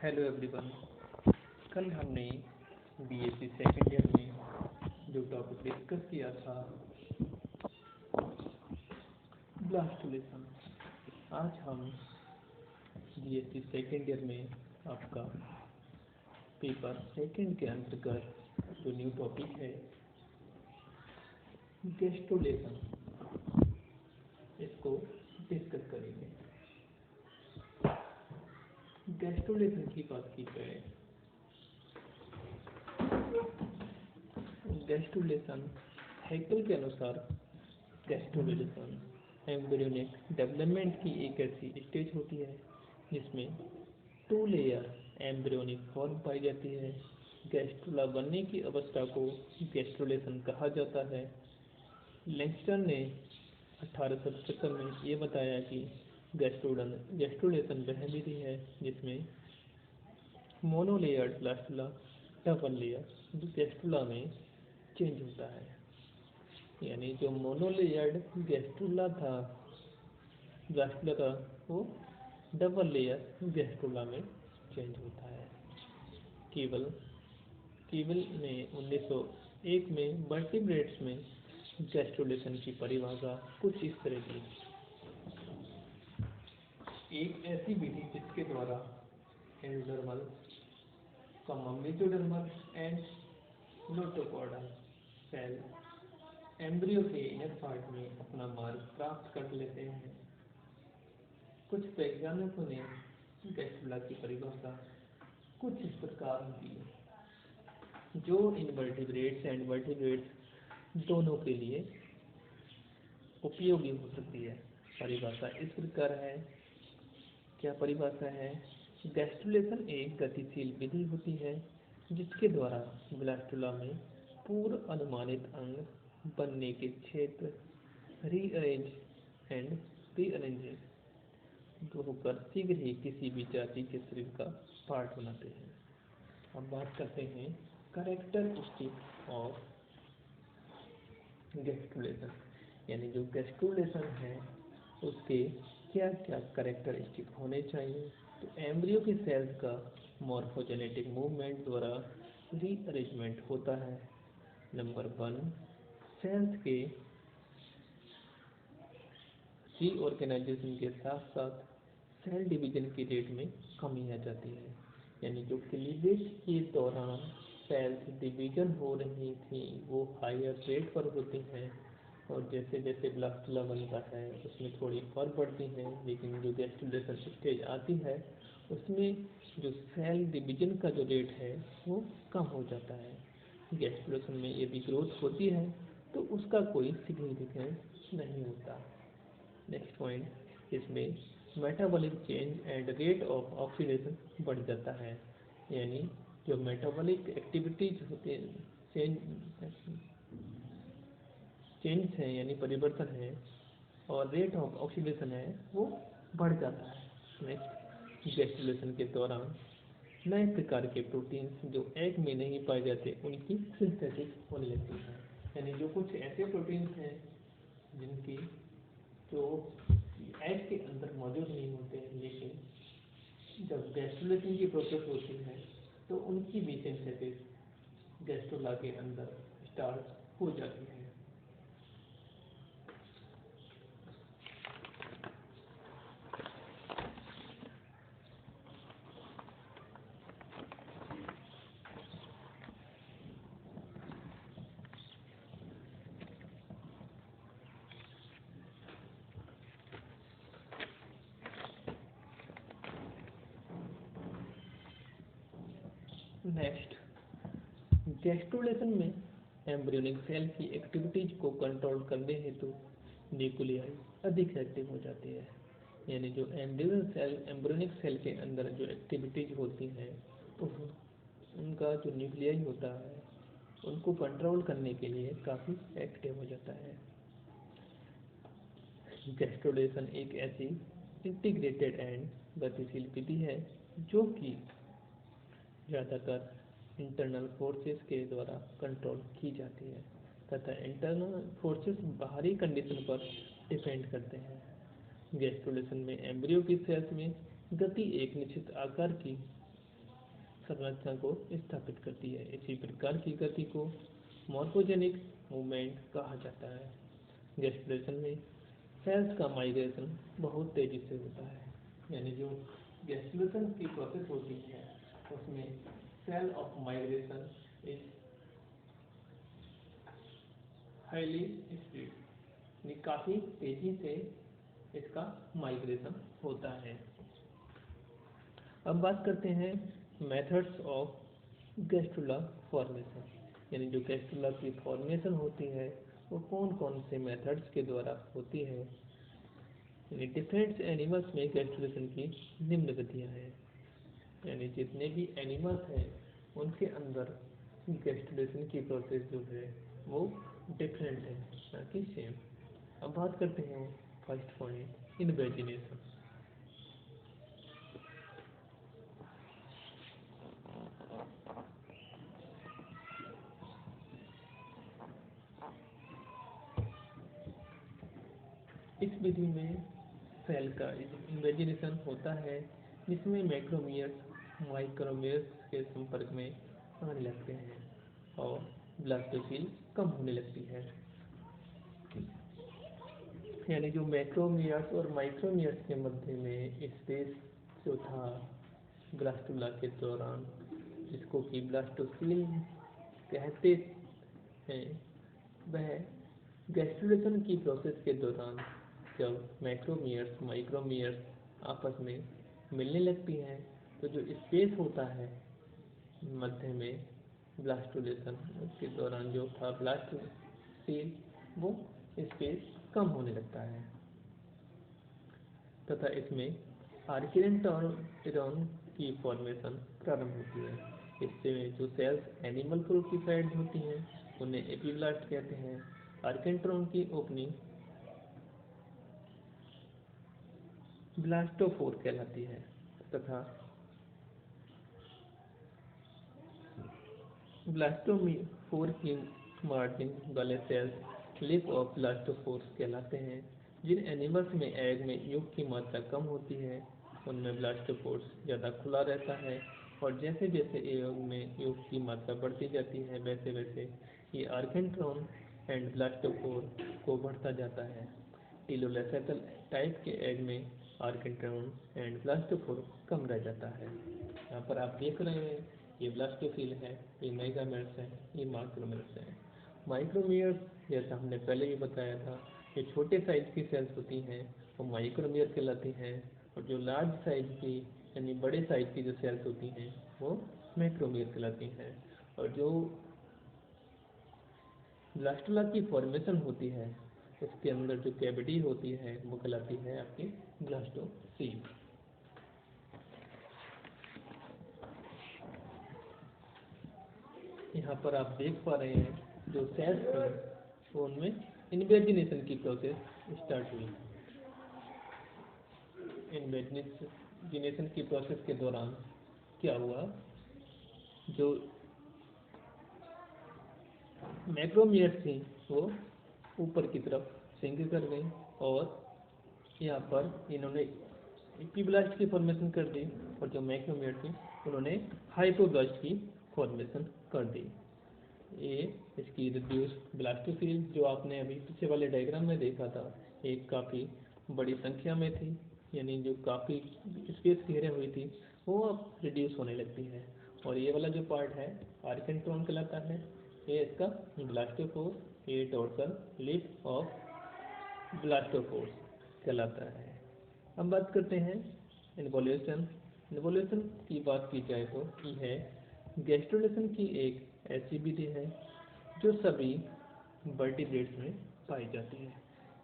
Hello everyone. कल हमने BSc second year में जो टॉपिक डिस्कस किया था ब्लास्टोलेशन, आज हम बीएससी सेकेंड ईयर में आपका पेपर सेकेंड के अंतर्गत जो न्यू टॉपिक है गैस्ट्रोलेशन, इसको डिस्कस करेंगे। गैस्ट्रोलेशन की बात की जाए, गैस्ट्रोलेशन हैकेल के अनुसार गैस्ट्रोलेशन एम्ब्रियोनिक डेवलपमेंट की एक ऐसी स्टेज होती है जिसमें टू लेयर एम्ब्रियोनिक फॉर्म पाई जाती है। गैस्ट्रोला बनने की अवस्था को गैस्ट्रोलेशन कहा जाता है। लैंगस्टर ने 1875 में ये बताया कि गैस्ट्रोलेशन वह विधि है जिसमें मोनोलेयर्ड ब्लास्टुला डबल लेयर गैस्ट्रुला में चेंज होता है। यानी जो मोनोलेयर्ड ब्लास्टुला था वो डबल लेयर गैस्ट्रुला में चेंज होता है। कीवल ने 1901 में वर्टिब्रेट्स में गैस्ट्रोलेशन की परिभाषा कुछ इस तरह की, एक ऐसी विधि जिसके द्वारा endodermal, mesodermal and notochordal cell embryo के इनर पार्ट में अपना मार्ग प्राप्त कर लेते हैं। कुछ वैज्ञानिकों ने गैस्ट्रुला की परिभाषा कुछ इस प्रकार दी, जो इनवर्टिब्रेट्स एंड वर्टिब्रेट्स दोनों के लिए उपयोगी हो सकती है। परिभाषा इस प्रकार है। क्या परिभाषा है? गैस्ट्रुलेशन एक गतिशील विधि होती है जिसके द्वारा ब्लास्टुला में पूर्व अनुमानित अंग बनने के क्षेत्र रीअरेंज एंड रीअरेंज होकर शीघ्र ही किसी भी जाति के शरीर का पार्ट बनाते हैं। अब बात करते हैं कैरेक्टरिस्टिक ऑफ गैस्ट्रुलेशन, यानी जो गैस्ट्रुलेशन है उसके क्या क्या कैरेक्टरिस्टिक होने चाहिए। तो एम्ब्रियो की सेल्स का मॉर्फोजेनेटिक मूवमेंट द्वारा रीअरेंजमेंट होता है। नंबर 1, सेल्स के रीऑर्गेनाइजेशन के साथ साथ सेल डिवीजन की रेट में कमी आ जाती है। यानी जो क्लीवेज के दौरान सेल्स डिवीजन हो रही थी वो हायर रेट पर होती हैं, और जैसे जैसे ब्लास्टुला बनता है उसमें थोड़ी और बढ़ती हैं, लेकिन जो गैस्ट्रुलेशन स्टेज आती है उसमें जो सेल डिवीजन का जो रेट है वो कम हो जाता है। गैस्ट्रुलेशन में यदि ग्रोथ होती है तो उसका कोई सिग्निफिकेंस नहीं होता। नेक्स्ट पॉइंट, इसमें metabolic change and rate of oxidation बढ़ जाता है। यानी जो मेटाबॉलिक एक्टिविटीज होते हैं, चेंज है यानी परिवर्तन है, और रेट ऑफ ऑक्सीडेशन है वो बढ़ जाता है। नेक्स्ट, गैस्ट्रुलेशन के दौरान नए प्रकार के प्रोटीन्स जो एग में नहीं पाए जाते उनकी सिंथेसिस होने लगती है। यानी जो कुछ ऐसे प्रोटीन्स हैं जिनकी जो एग के अंदर मौजूद नहीं होते हैं, लेकिन जब गैस्ट्रुलेशन की प्रोसेस होती है तो उनकी भी सिंथेसिस गैस्ट्रुला के अंदर स्टार्ट हो जाती है। नेक्स्ट, गैस्ट्रुलेशन में एम्ब्रियोनिक सेल की एक्टिविटीज को कंट्रोल करने हेतु न्यूक्लियाई अधिक एक्टिव हो जाती है। यानी जो एम्ब्रियोनिक सेल के अंदर जो एक्टिविटीज होती हैं उनका जो न्यूक्लियाई होता है उनको कंट्रोल करने के लिए काफ़ी एक्टिव हो जाता है। गैस्ट्रुलेशन एक ऐसी इंटीग्रेटेड एंड गतिशील विधि है जो कि ज़्यादातर इंटरनल फोर्सेस के द्वारा कंट्रोल की जाती है, तथा इंटरनल फोर्सेस बाहरी कंडीशन पर डिपेंड करते हैं। गैस्ट्रुलेशन में एम्ब्रियो की सेल्स में गति एक निश्चित आकार की संरचना को स्थापित करती है। इसी प्रकार की गति को मॉर्फोजेनिक मूवमेंट कहा जाता है। गैस्ट्रुलेशन में सेल्स का माइग्रेशन बहुत तेजी से होता है, यानी जो गैस्ट्रुलेशन की प्रोसेस होती है उसमें cell of migration is highly speed, यानी काफ़ी तेजी से इसका माइग्रेशन होता है। अब बात करते हैं मेथड्स ऑफ गैस्ट्रुला फॉर्मेशन, यानी जो गैस्ट्रुला की फॉर्मेशन होती है वो कौन कौन से मेथड्स के द्वारा होती है। यानी डिफरेंट एनिमल्स में गैस्ट्रुलेशन की निम्न विधियाँ हैं, यानी जितने भी एनिमल्स हैं उनके अंदर गैस्ट्रुलेशन की प्रोसेस जो है वो डिफरेंट है, ना कि सेम। अब बात करते हैं फर्स्ट पॉइंट, इनवेजिनेशन। इस विधि में सेल का इन्वेजिनेशन होता है, जिसमें मैक्रोमियर्स माइक्रोमियर्स के संपर्क में आने लगते हैं और ब्लास्टोसिल कम होने लगती है। यानी जो मैक्रोमियर्स और माइक्रोमियर्स के मध्य में स्पेस जो था ब्लास्टुला के दौरान, जिसको कि ब्लास्टोसिल कहते हैं, वह गैस्ट्रुलेशन की प्रोसेस के दौरान जब मैक्रोमियर्स माइक्रोमियर्स आपस में मिलने लगती हैं तो जो स्पेस होता है मध्य में ब्लास्टुलेशन के दौरान जो था ब्लास्टोसिल, वो स्पेस कम होने लगता है तथा इसमें आर्किडेंटेरॉन की फॉर्मेशन प्रारंभ होती है। इससे जो सेल्स एनिमल प्रोटिफाइड होती हैं उन्हें एपीब्लास्ट कहते हैं। आर्किडेंटेरॉन की ओपनिंग ब्लास्टोफोर कहलाती है तथा ब्लास्टोफोर की मार्जिन वाले सेल्स लिप ऑफ ब्लास्टोफोर्स कहलाते हैं। जिन एनिमल्स में एग में यूक की मात्रा कम होती है उनमें ब्लास्टोफोर्स ज़्यादा खुला रहता है, और जैसे जैसे एग में यूक की मात्रा बढ़ती जाती है वैसे वैसे ये आर्किडेंटेरॉन एंड ब्लास्टोफोर को बढ़ता जाता है। टीलोलेफेथल टाइप के एग में आर्किडेंटेरॉन एंड ब्लास्टोफोर कम रह जाता है। यहाँ पर आप देख रहे हैं ये ब्लास्टोसिल है, ये मेगामेट्स है, ये माइक्रोमेट्स है। माइक्रोमियर्स जैसा हमने पहले भी बताया था, ये छोटे साइज की सेल्स होती हैं वो माइक्रोमियर कहलाती हैं, और जो लार्ज साइज की यानी बड़े साइज की जो सेल्स होती हैं वो मैक्रोमियर कहलाती हैं। और जो ब्लास्टुला की फॉर्मेशन होती है उसके अंदर जो कैविटी होती है वो कहलाती है आपकी ब्लास्टोसिल। यहाँ पर आप देख पा रहे हैं जो सेल्स थी वो उनमें इन्वेजिनेशन की प्रोसेस स्टार्ट हुई। इन्वेजिनेशन की प्रोसेस के दौरान क्या हुआ, जो मैक्रोमियर्स थी वो ऊपर की तरफ सिंक कर गई और यहाँ पर इन्होंने एपीब्लास्ट की फॉर्मेशन कर दी, और जो मैक्रोमियर थी उन्होंने हाइपोब्लास्ट की फॉर्मेशन कर दी। ये इसकी रिड्यूस ब्लास्टोसिल जो आपने अभी पीछे वाले डायग्राम में देखा था, एक काफ़ी बड़ी संख्या में थी, यानी जो काफ़ी स्पेस घेरे हुई थी वो अब रिड्यूस होने लगती है। और ये वाला जो पार्ट है आर्किडेंटेरॉन कहलाता है, ये इसका ब्लास्टोफोर, ये डोर्सल लिप ऑफ ब्लास्टोफोर कहलाता है। अब बात करते हैं इन्वोल्यूशन। इन्वोल्यूशन की बात की जाए तो यह गैस्ट्रुलेशन की एक ऐसी विधि है जो सभी वर्टिब्रेट्स में पाई जाती है।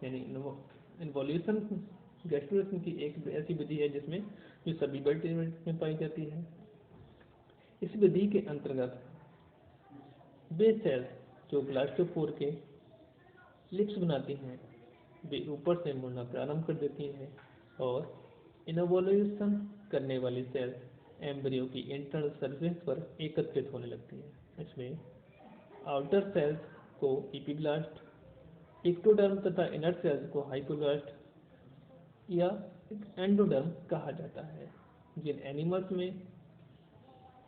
यानी इन्वोल्यूशन गैस्ट्रुलेशन की एक ऐसी विधि है जिसमें जो सभी वर्टिब्रेट्स में पाई जाती है। इस विधि के अंतर्गत वे सेल्स जो ब्लास्टोफोर के लिप्स बनाती हैं वे ऊपर से मुड़ना प्रारंभ कर देती हैं, और इन्वोल्यूशन करने वाली सेल्स एम्ब्रियो की इंटरनल सरफेस पर एकत्रित होने लगती हैं। इसमें आउटर सेल्स को एपीब्लास्ट, एक्टोडर्म तथा इनर सेल्स को हाइपोब्लास्ट या एंडोडर्म कहा जाता है। जिन एनिमल्स में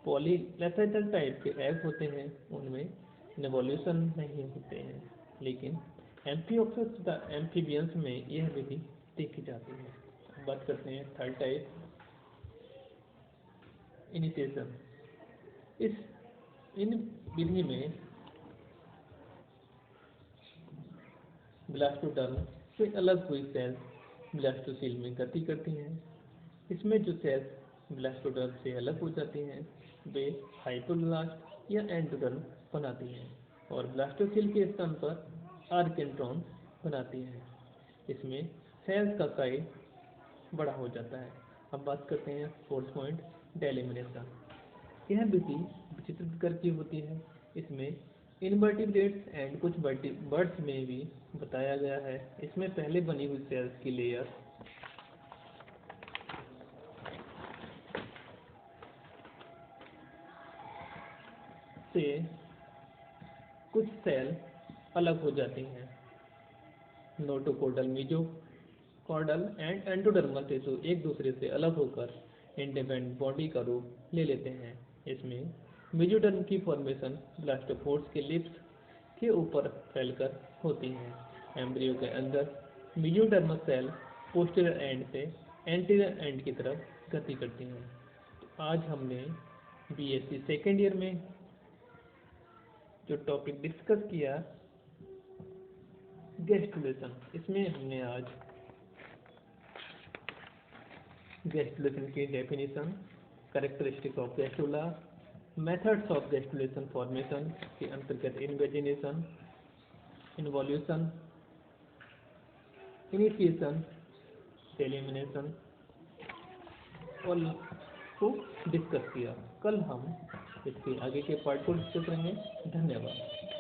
पॉलीलेथेटल टाइप के एग होते हैं उनमें इन्वोल्यूशन नहीं होते हैं, लेकिन एम्फियोक्सिस तथा एम्फीबियंस में यह विधि देखी जाती है। अब बात करते हैं थर्ड टाइप, इनिशिएशन। इन विधि में ब्लास्टोडर्म से अलग हुई सेल्स ब्लास्टोसील में गति करती हैं। इसमें जो सेल्स ब्लास्टोडर्म से अलग हो जाती हैं वे हाइपोब्लास्ट या एंडोडर्म बनाती हैं और ब्लास्टोसील के स्थान पर आर्केंट्रॉन बनाती हैं। इसमें सेल्स का साइज बड़ा हो जाता है। अब बात करते हैं फोर्थ पॉइंट, डेलिमिनेशन। यह विधि विचित्र प्रकार की होती है। इसमें इनवर्टिब्रेट्स एंड कुछ बर्ड्स में भी बताया गया है। इसमें पहले बनी हुई सेल्स की लेयर से कुछ सेल अलग हो जाती हैं। नोटोकॉर्डल, मेसोकॉर्डल एंड एंडोडर्मल टिश्यू एक दूसरे से अलग होकर इंडिपेंडेंट बॉडी का रूप ले लेते हैं। इसमें मेसोडर्म की फॉर्मेशन ब्लास्टोपोर्स के लिप्स के ऊपर फैलकर होती है। एम्ब्रियो के अंदर मेसोडर्मल सेल पोस्टीरियर एंड से एंटीरियर एंड की तरफ गति करती हैं। तो आज हमने बीएससी सेकेंड ईयर में जो टॉपिक डिस्कस किया गैस्ट्रुलेशन, इसमें हमने आज गैस्ट्रुलेशन की definition, characteristic of gastrula, methods of gastrulation formation के अंतर्गत इन्वेजिनेशन, इन्वोल्यूशन, इनिशिएशन, एलिमिनेशन और को डिस्कस किया। कल हम इसके आगे के पार्ट को डिस्कस करेंगे। धन्यवाद।